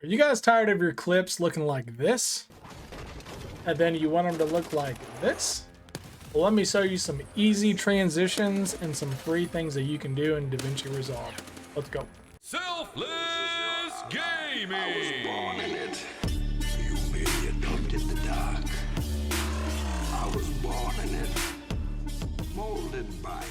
Are you guys tired of your clips looking like this? And then you want them to look like this? Well, let me show you some easy transitions and some free things that you can do in Davinci Resolve. Let's go. Selfless Gaming! I was born in it. You merely adopted the dark. I was born in it. Molded by it.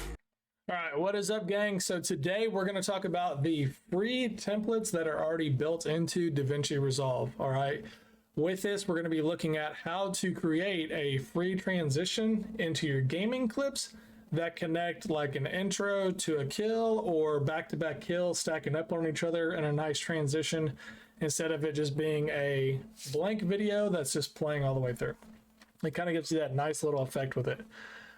All right, what is up, gang? So today we're going to talk about the free templates that are already built into Davinci Resolve. All right, with this, we're going to be looking at how to create a free transition into your gaming clips that connect like an intro to a kill or back-to-back kills stacking up on each other in a nice transition instead of it just being a blank video that's just playing all the way through. It kind of gives you that nice little effect with it.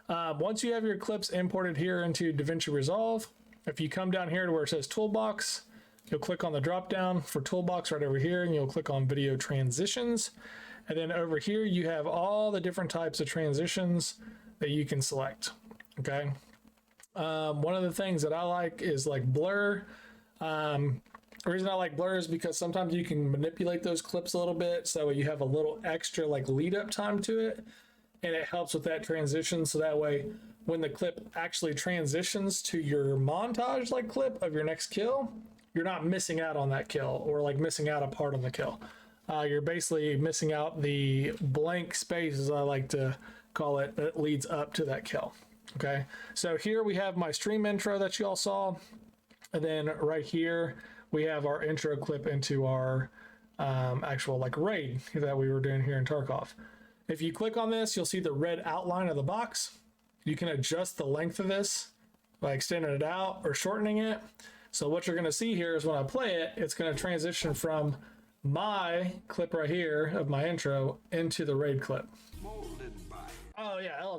Once you have your clips imported here into Davinci Resolve, if you come down here to where it says Toolbox, you'll click on the drop down for Toolbox right over here, and you'll click on Video Transitions. And then over here, you have all the different types of transitions that you can select. Okay. One of the things that I like is like blur. The reason I like blur is because sometimes you can manipulate those clips a little bit, so you have a little extra like lead up time to it. And it helps with that transition, so that way when the clip actually transitions to your montage like clip of your next kill, you're not missing out on that kill or like missing out a part on the kill. You're basically missing out the blank space, as I like to call it, that leads up to that kill. Okay, so here we have my stream intro that you all saw, and then right here we have our intro clip into our actual like raid that we were doing here in Tarkov. If you click on this, you'll see the red outline of the box. You can adjust the length of this by extending it out or shortening it. So what you're going to see here is when I play it, it's going to transition from my clip right here of my intro into the raid clip. Molded by it. Oh yeah.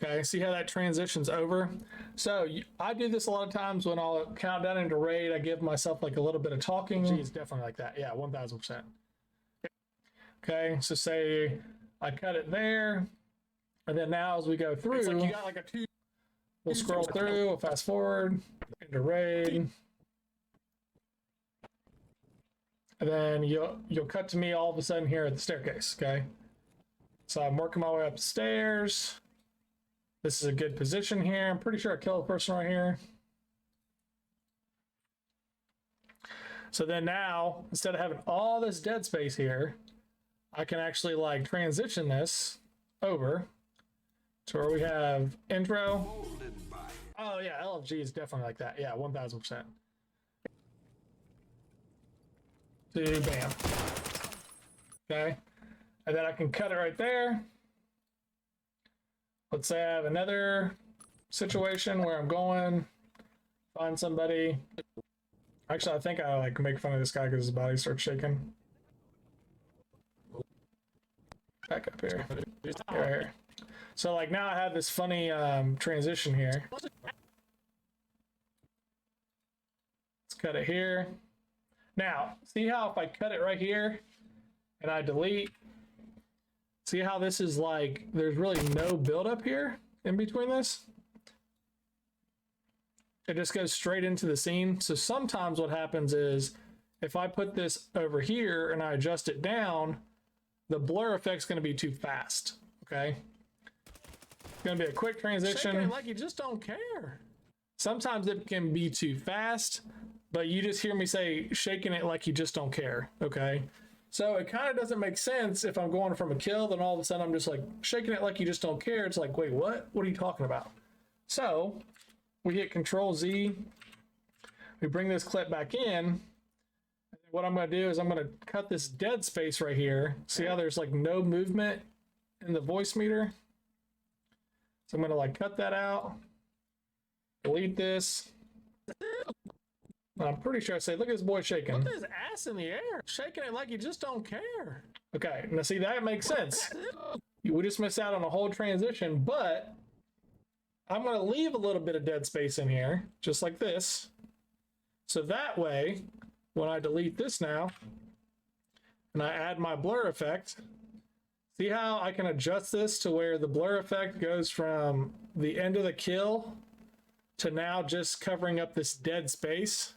Okay, see how that transitions over? So I do this a lot of times when I'll count down into raid. I give myself like a little bit of talking. It's definitely like that. Yeah, 1000%. Okay, so say I cut it there, and then now as we go through, like you got like we'll scroll through, we'll fast forward into raid, and then you'll cut to me all of a sudden here at the staircase. Okay, so I'm working my way up the stairs. This is a good position here. I'm pretty sure I killed a person right here. So then now, instead of having all this dead space here, I can actually like transition this over to where we have intro. Molded by it. Oh yeah, LFG is definitely like that. Yeah, 1000%. To bam. Okay, and then I can cut it right there. Let's say I have another situation where I'm going find somebody. Actually, I think I like make fun of this guy because his body starts shaking. Back up here. Right here. So like now I have this funny transition here. Let's cut it here. Now, see how if I cut it right here and I delete, see how this is like, there's really no buildup here in between this? It just goes straight into the scene. So sometimes what happens is if I put this over here and I adjust it down, the blur effect's going to be too fast. Okay, it's going to be a quick transition. Shaking it like you just don't care. Sometimes it can be too fast, but you just hear me say shaking it like you just don't care. Okay, so it kind of doesn't make sense if I'm going from a kill, then all of a sudden I'm just like shaking it like you just don't care. It's like, wait, what are you talking about? So we hit Control Z, we bring this clip back in. What I'm going to do is I'm going to cut this dead space right here. See how there's like no movement in the voice meter? So I'm going to like cut that out, delete this. And I'm pretty sure I say, look at this boy shaking. Look at his ass in the air, shaking it like you just don't care. Okay, now see, that makes sense. We just miss out on a whole transition, but I'm going to leave a little bit of dead space in here, just like this. So that way, when I delete this now, and I add my blur effect, see how I can adjust this to where the blur effect goes from the end of the kill to now just covering up this dead space.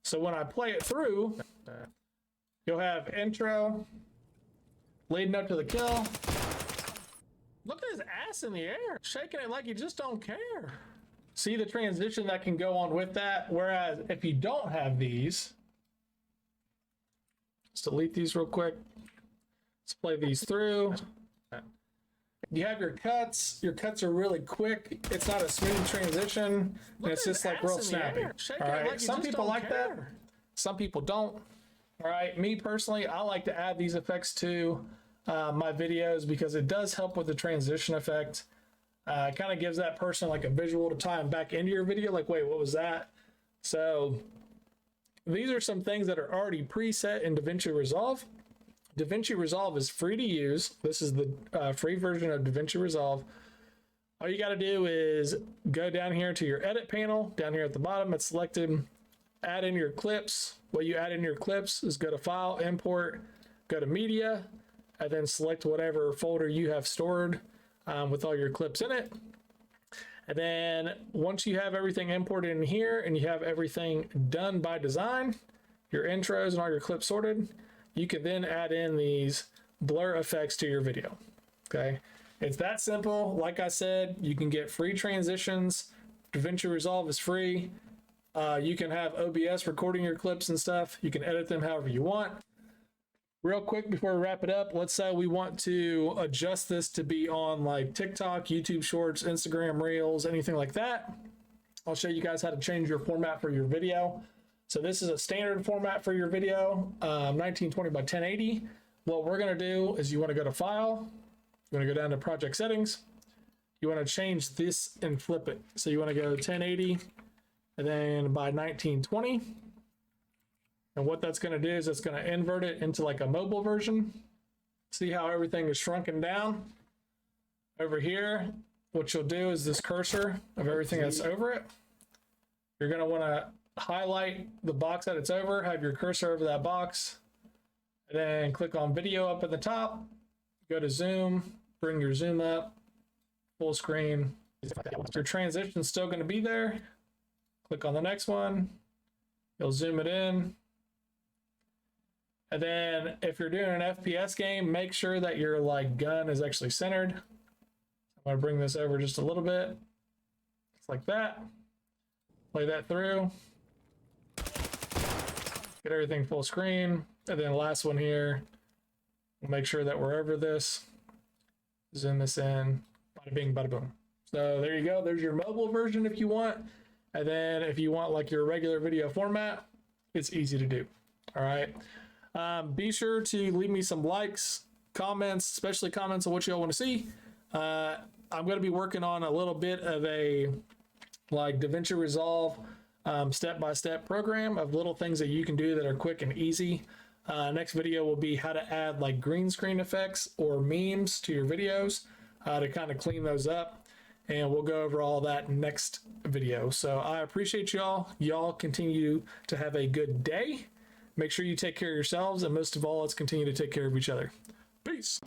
So when I play it through, You'll have intro leading up to the kill. Look at his ass in the air, shaking it like you just don't care. See the transition that can go on with that? Whereas if you don't have these, let's delete these real quick. Let's play these through. You have your cuts. Your cuts are really quick. It's not a smooth transition. And it's just like real snappy. All right. Some people like that. Some people don't. All right. Me personally, I like to add these effects to my videos because it does help with the transition effect. It kind of gives that person like a visual to tie them back into your video. Like, wait, what was that? So these are some things that are already preset in Davinci Resolve. Davinci Resolve is free to use. This is the free version of Davinci Resolve. All you got to do is go down here to your edit panel, down here at the bottom, it's selected, add in your clips. What you add in your clips is go to File, Import, go to Media, and then select whatever folder you have stored with all your clips in it. And then once you have everything imported in here and you have everything done by design, your intros and all your clips sorted, you can then add in these blur effects to your video. Okay, it's that simple. Like I said, you can get free transitions. Davinci Resolve is free. You can have OBS recording your clips and stuff. You can edit them however you want. Real quick before we wrap it up, let's say we want to adjust this to be on like TikTok, YouTube Shorts, Instagram Reels, anything like that. I'll show you guys how to change your format for your video. So this is a standard format for your video, 1920 by 1080. What we're gonna do is you wanna go to File, you wanna go down to Project Settings, you wanna change this and flip it. So you wanna go 1080 and then by 1920. And what that's gonna do is it's gonna invert it into like a mobile version. See how everything is shrunken down? Over here, what you'll do is this cursor of everything that's over it, you're gonna wanna highlight the box that it's over, have your cursor over that box, and then click on video up at the top, go to zoom, bring your zoom up, full screen. Your transition's still going to be there. Click on the next one, you'll zoom it in. And then if you're doing an FPS game, make sure that your like gun is actually centered. I'm going to bring this over just a little bit. It's like that. Play that through. Get everything full screen. And then last one here, we'll make sure that we're over this. Zoom this in. Bada bing, bada boom. So there you go. There's your mobile version if you want. And then if you want like your regular video format, it's easy to do. All right. Be sure to leave me some likes, comments, especially comments on what you all want to see. I'm going to be working on a little bit of a like Davinci Resolve step-by-step program of little things that you can do that are quick and easy. Next video will be how to add like green screen effects or memes to your videos to kind of clean those up. And we'll go over all that next video. So I appreciate y'all. Y'all continue to have a good day. Make sure you take care of yourselves. And most of all, let's continue to take care of each other. Peace.